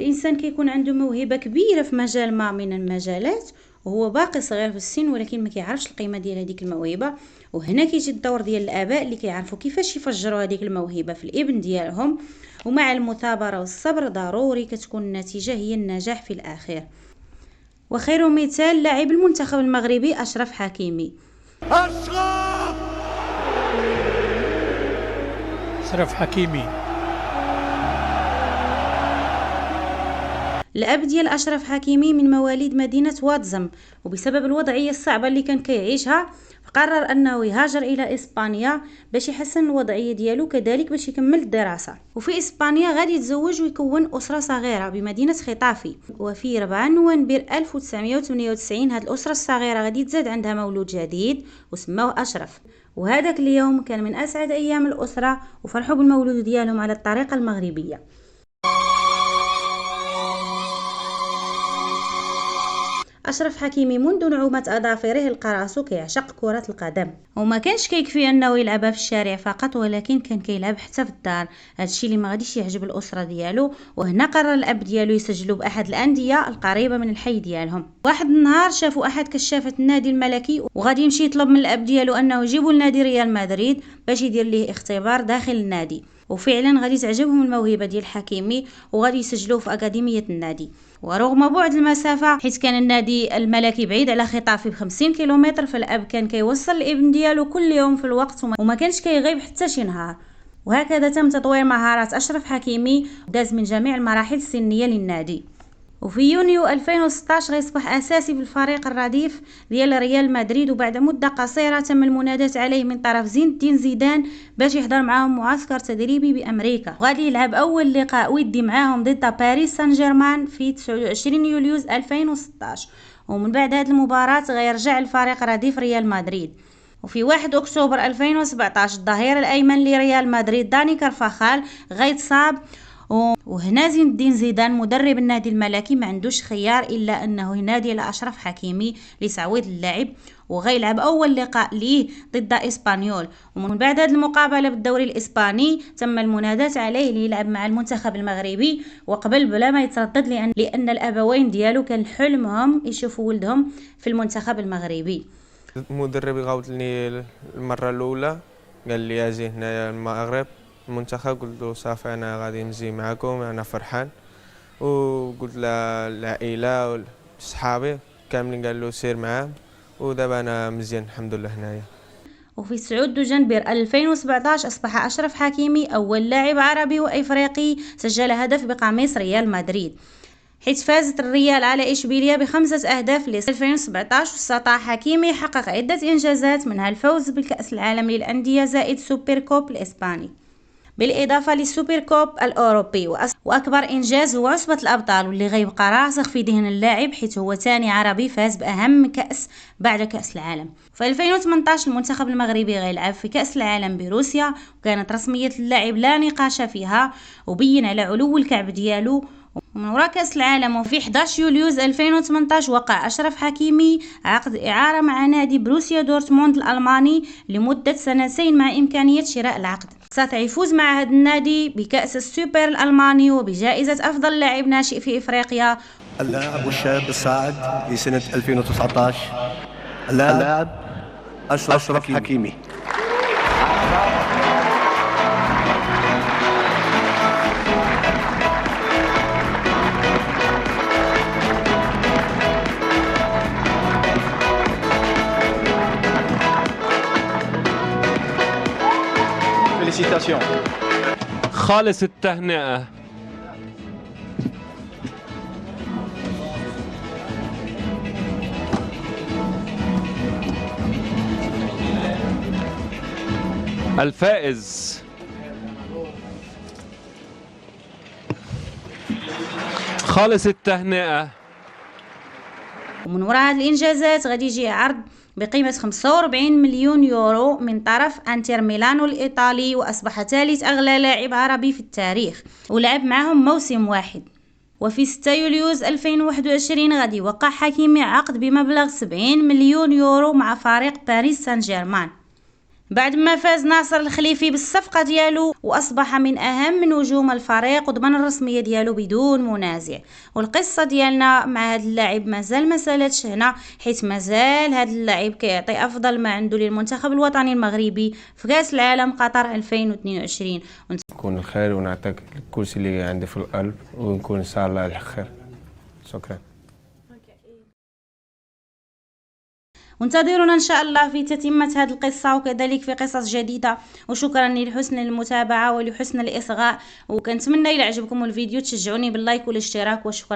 الانسان كيكون عنده موهبه كبيره في مجال ما من المجالات وهو باقي صغير في السن، ولكن ما كيعرفش القيمه ديال هذيك الموهبه. وهنا كيجي الدور ديال الاباء اللي كيعرفوا كيفاش يفجروا هذيك الموهبه في الابن ديالهم، ومع المثابره والصبر ضروري كتكون النتيجه هي النجاح في الاخير. وخير مثال لاعب المنتخب المغربي أشرف حكيمي. أشرف حكيمي. الأب ديال أشرف حكيمي من مواليد مدينة واتزم، وبسبب الوضعية الصعبة اللي كان كيعيشها فقرر أنه يهاجر إلى إسبانيا باش يحسن الوضعية ديالو، كذلك باش يكمل الدراسة. وفي إسبانيا غادي يتزوج ويكون أسرة صغيرة بمدينة خطافي. وفي 4 نوفمبر 1998 هاد الأسرة الصغيرة غادي تزاد عندها مولود جديد وسموه أشرف، وهذاك اليوم كان من أسعد أيام الأسرة وفرحوا بالمولود ديالهم على الطريقة المغربية. أشرف حكيمي منذ نعومة أظافره القراصو كيعشق كرة القدم، وما كانش كيكفي أنه يلعبها في الشارع فقط، ولكن كان كيلعب حتى في الدار. هادشي اللي ما غاديش يعجب الأسرة ديالو، وهنا قرر الأب ديالو يسجلوا بأحد الأندية القريبة من الحي ديالهم. واحد النهار شافوا أحد كشافة النادي الملكي وغادي يمشي يطلب من الأب ديالو أنه يجيبوا لنادي ريال مدريد باش يدير ليه اختبار داخل النادي. وفعلا غادي تعجبهم الموهبة ديال حكيمي وغادي يسجلوه في أكاديمية النادي. ورغم بعد المسافة، حيث كان النادي الملكي بعيد على خطافي ب50 كيلومتر، فالأب كان كيوصل الابن ديالو كل يوم في الوقت وما كانش كيغيب حتى شي نهار. وهكذا تم تطوير مهارات أشرف حكيمي وداز من جميع المراحل السنية للنادي. وفي يونيو 2016 غيصبح أساسي في الفريق الرديف ديال ريال مدريد، وبعد مدة قصيرة تم المناداة عليه من طرف زين الدين زيدان باش يحضر معاهم معسكر تدريبي بأمريكا. وغادي يلعب أول لقاء ودي معاهم ضد باريس سان جيرمان في 29 يوليوز 2016، ومن بعد هذه المباراة غيرجع الفريق رديف ريال مدريد. وفي 1 أكتوبر 2017 الظهير الأيمن لريال مدريد داني كارفاخال غيتصاب، وهنا زين الدين زيدان مدرب النادي الملكي ما عندوش خيار الا انه ينادي على اشرف حكيمي لتعويض اللاعب، وغيلعب اول لقاء ليه ضد اسبانيول. ومن بعد هذه المقابله بالدوري الاسباني تم المناداة عليه ليلعب مع المنتخب المغربي، وقبل بلا ما يتردد لان الابوين ديالو كان حلمهم يشوفوا ولدهم في المنتخب المغربي. المدرب غاوتني المره الاولى قال لي اجي هنايا المغرب المنتخب، قلت له صافي انا غادي نجي معكم انا فرحان. وقلت للعائله وصحابي كاملين قال له سير معاهم، ودابا انا مزيان الحمد لله هنايا. وفي 9 دجنبر 2017 أصبح أشرف حكيمي أول لاعب عربي وإفريقي سجل هدف بقميص ريال مدريد، حيث فازت الريال على إشبيلية ب5 أهداف ل 2017. واستطاع حكيمي يحقق عدة إنجازات منها الفوز بالكأس العالم للأندية زائد سوبر كوب الإسباني، بالإضافة للسوبر كوب الأوروبي. وأكبر إنجاز هو عصبة الأبطال، واللي غيبقى راسخ في ذهن اللاعب حيث هو ثاني عربي فاز بأهم كأس بعد كأس العالم. في 2018 المنتخب المغربي غيلعب في كأس العالم بروسيا، وكانت رسمية اللاعب لا نقاش فيها وبين على علو الكعب ديالو. ومن وراء كأس العالم وفي 11 يوليوز 2018 وقع أشرف حكيمي عقد إعارة مع نادي بروسيا دورتموند الألماني لمدة 2 مع إمكانية شراء العقد. ساعتها يفوز مع هذا النادي بكأس السوبر الألماني وبجائزة أفضل لاعب ناشئ في إفريقيا. اللاعب والشاب الصاعد في سنة 2019 اللاعب أشرف حكيمي. خالص التهنئة. الفائز خالص التهنئة. ومن وراء هذه الإنجازات غادي يجي عرض بقيمة 45 مليون يورو من طرف انتر ميلانو الإيطالي، وأصبح ثالث أغلى لاعب عربي في التاريخ ولعب معهم موسم واحد. وفي 6 يوليوز 2021 غادي يوقع حكيمي عقد بمبلغ 70 مليون يورو مع فريق باريس سان جيرمان. بعد ما فاز ناصر الخليفي بالصفقة ديالو وأصبح من أهم نجوم الفريق وضمن الرسمية ديالو بدون منازع. والقصة ديالنا مع هذا اللاعب مازال ما سالتش هنا، حيث مازال هذا اللاعب كيعطي أفضل ما عنده للمنتخب الوطني المغربي في كأس العالم قطر 2022. نكون الخير ونعطيك كل شيء اللي عندي في القلب، ونكون إن شاء الله على الخير. شكرا. وانتظرونا ان شاء الله في تتمة هذه القصة وكذلك في قصص جديدة. وشكرا لحسن المتابعة ولحسن الإصغاء، وكنتمنى إلى عجبكم الفيديو تشجعوني باللايك والاشتراك، وشكرا.